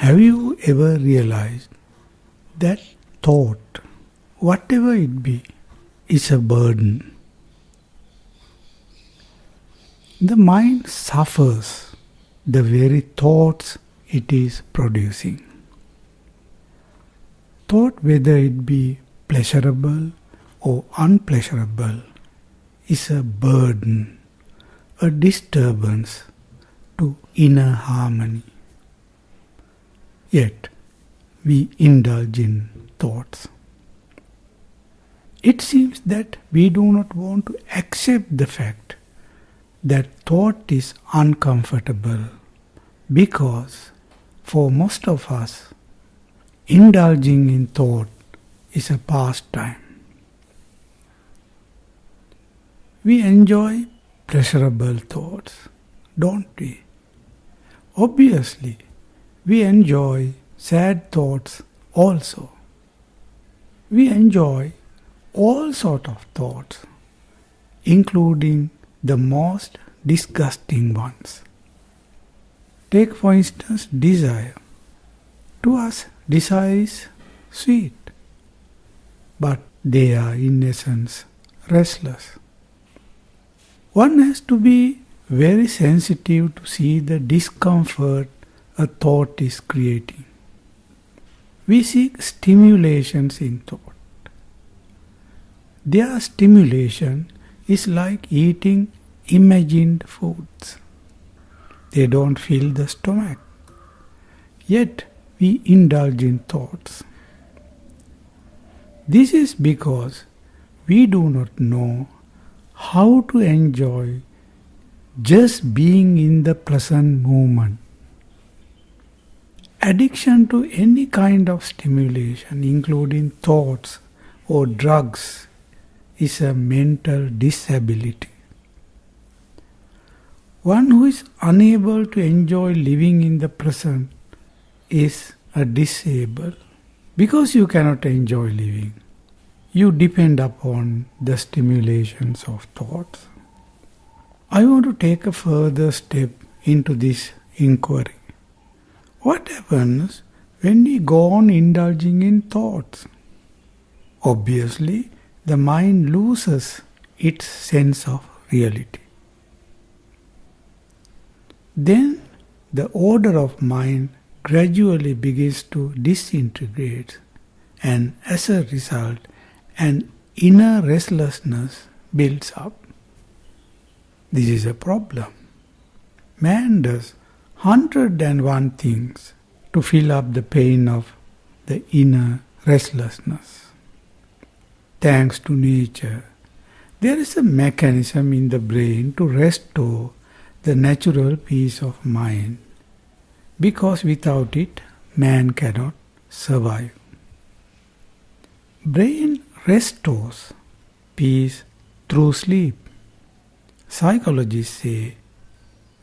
Have you ever realized that thought, whatever it be, is a burden? The mind suffers the very thoughts it is producing. Thought, whether it be pleasurable or unpleasurable, is a burden, a disturbance to inner harmony. Yet, we indulge in thoughts. It seems that we do not want to accept the fact that thought is uncomfortable, because for most of us, indulging in thought is a pastime. We enjoy pleasurable thoughts, don't we? Obviously, we enjoy sad thoughts also. We enjoy all sorts of thoughts, including the most disgusting ones. Take for instance desire. To us, desire is sweet, but they are in essence restless. One has to be very sensitive to see the discomfort a thought is creating. We seek stimulations in thought. Their stimulation is like eating imagined foods. They don't fill the stomach. Yet we indulge in thoughts. This is because we do not know how to enjoy just being in the present moment. Addiction to any kind of stimulation, including thoughts or drugs, is a mental disability. One who is unable to enjoy living in the present is a disabled. Because you cannot enjoy living, you depend upon the stimulations of thoughts. I want to take a further step into this inquiry. What happens when we go on indulging in thoughts? Obviously, the mind loses its sense of reality. Then the order of mind gradually begins to disintegrate, and as a result, an inner restlessness builds up. This is a problem. Man does 101 things to fill up the pain of the inner restlessness. Thanks to nature, there is a mechanism in the brain to restore the natural peace of mind, because without it, man cannot survive. Brain restores peace through sleep. Psychologists say,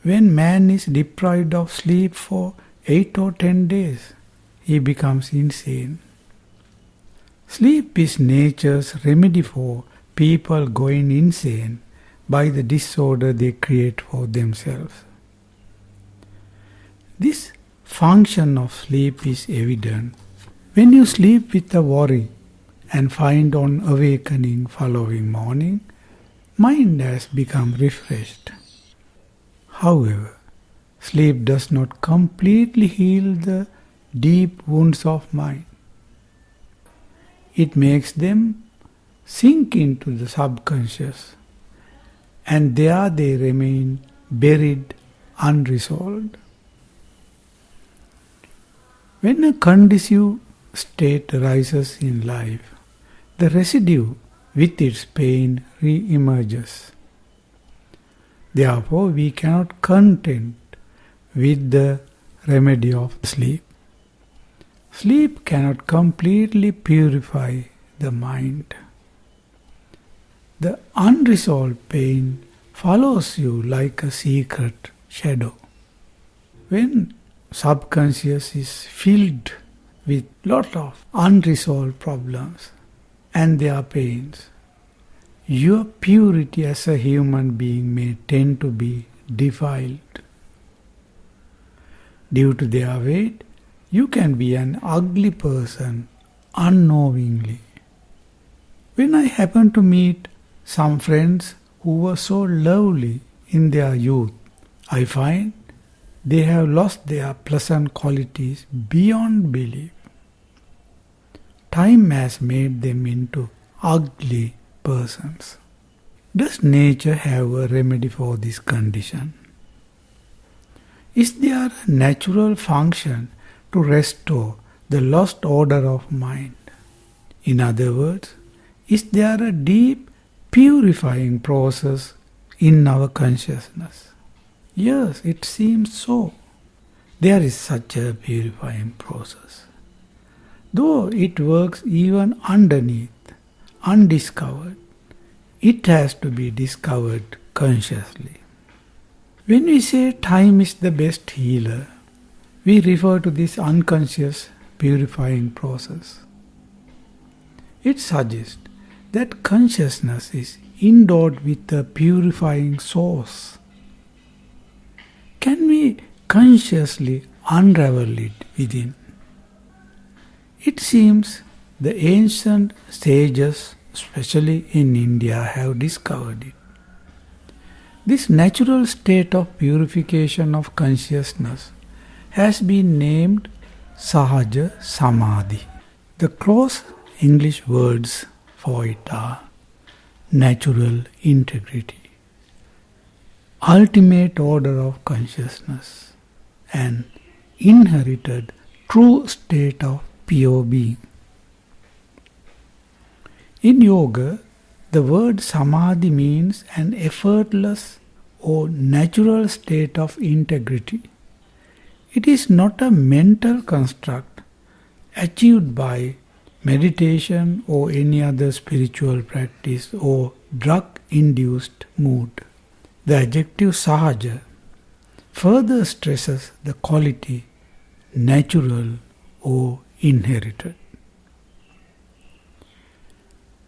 when man is deprived of sleep for 8 or 10 days, he becomes insane. Sleep is nature's remedy for people going insane by the disorder they create for themselves. This function of sleep is evident when you sleep with a worry and find on awakening following morning, mind has become refreshed. However, sleep does not completely heal the deep wounds of mind. It makes them sink into the subconscious, and there they remain buried, unresolved. When a conducive state arises in life, the residue with its pain re-emerges. Therefore, we cannot content with the remedy of sleep. Sleep cannot completely purify the mind. The unresolved pain follows you like a secret shadow. When subconscious is filled with lot of unresolved problems and their pains, your purity as a human being may tend to be defiled. Due to their weight, You can be an ugly person unknowingly. When I happen to meet some friends who were so lovely in their youth, I find they have lost their pleasant qualities beyond belief. Time has made them into ugly persons. Does nature have a remedy for this condition? Is there a natural function to restore the lost order of mind? In other words, is there a deep purifying process in our consciousness? Yes, it seems so. There is such a purifying process. Though it works even underneath, undiscovered, it has to be discovered consciously. When we say time is the best healer, we refer to this unconscious purifying process. It suggests that consciousness is endowed with a purifying source. Can we consciously unravel it within? It seems the ancient sages, especially in India, have discovered it. This natural state of purification of consciousness has been named Sahaja Samadhi. The close English words for it are natural integrity, ultimate order of consciousness, and inherited true state of pure being. In yoga, the word samadhi means an effortless or natural state of integrity. It is not a mental construct achieved by meditation or any other spiritual practice or drug-induced mood. The adjective sahaja further stresses the quality natural or inherited.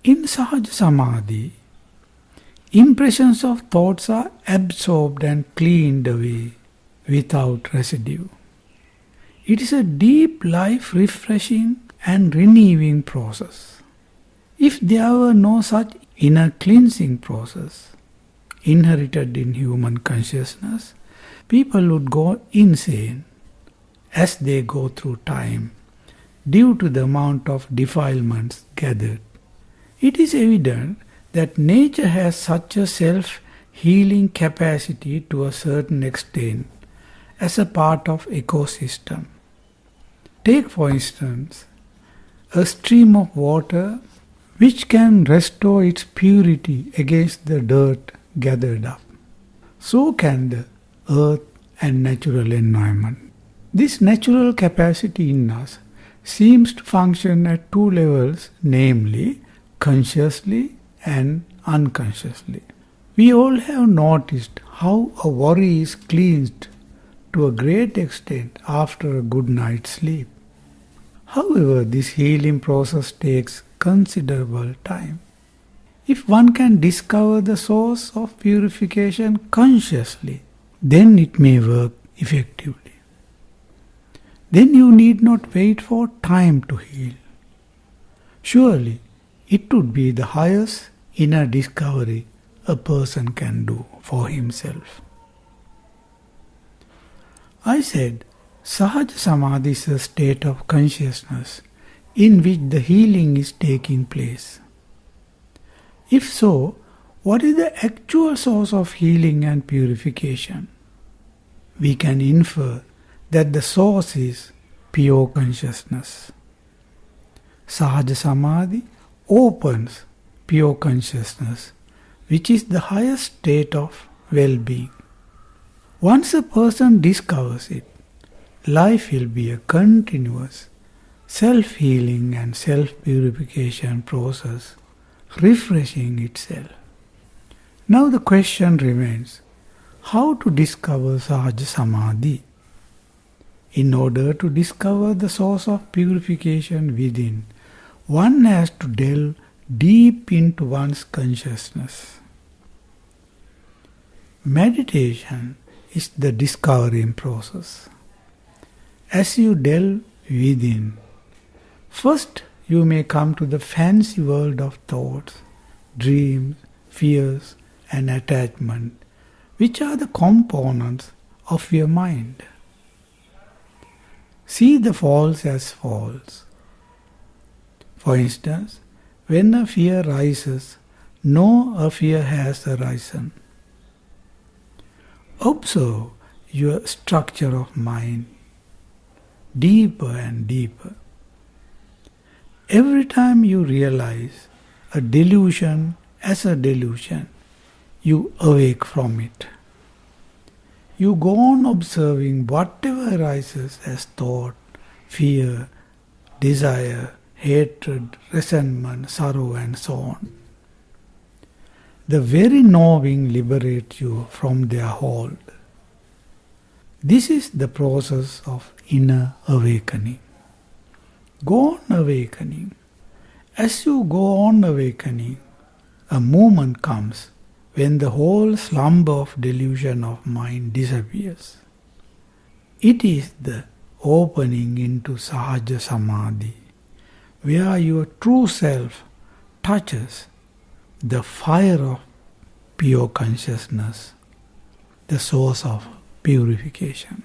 In Sahaja Samadhi, impressions of thoughts are absorbed and cleaned away without residue. It is a deep, life-refreshing and renewing process. If there were no such inner cleansing process inherited in human consciousness, people would go insane as they go through time due to the amount of defilements gathered. It is evident that nature has such a self-healing capacity to a certain extent as a part of ecosystem. Take for instance a stream of water which can restore its purity against the dirt gathered up. So can the earth and natural environment. This natural capacity in us seems to function at two levels, namely consciously and unconsciously. We all have noticed how a worry is cleansed to a great extent after a good night's sleep. However, this healing process takes considerable time. If one can discover the source of purification consciously, then it may work effectively. Then you need not wait for time to heal. Surely, it would be the highest inner discovery a person can do for himself. I said, Sahaja Samadhi is a state of consciousness in which the healing is taking place. If so, what is the actual source of healing and purification? We can infer that the source is pure consciousness. Sahaja Samadhi opens pure consciousness, which is the highest state of well-being. Once a person discovers it, life will be a continuous self-healing and self-purification process, refreshing itself. Now the question remains, how to discover Sahaja Samadhi? In order to discover the source of purification within, one has to delve deep into one's consciousness. Meditation is the discovering process. As you delve within. First, you may come to the fancy world of thoughts, dreams, fears, and attachment, which are the components of your mind. See the false as false. For instance, when a fear rises, know a fear has arisen. Observe your structure of mind deeper and deeper. Every time you realize a delusion as a delusion, you awake from it. You go on observing whatever arises as thought, fear, desire, hatred, resentment, sorrow, and so on. The very knowing liberates you from their hold. This is the process of inner awakening. Go on awakening. As you go on awakening, a moment comes when the whole slumber of delusion of mind disappears. It is the opening into Sahaja Samadhi, where your true self touches the fire of pure consciousness, the source of purification.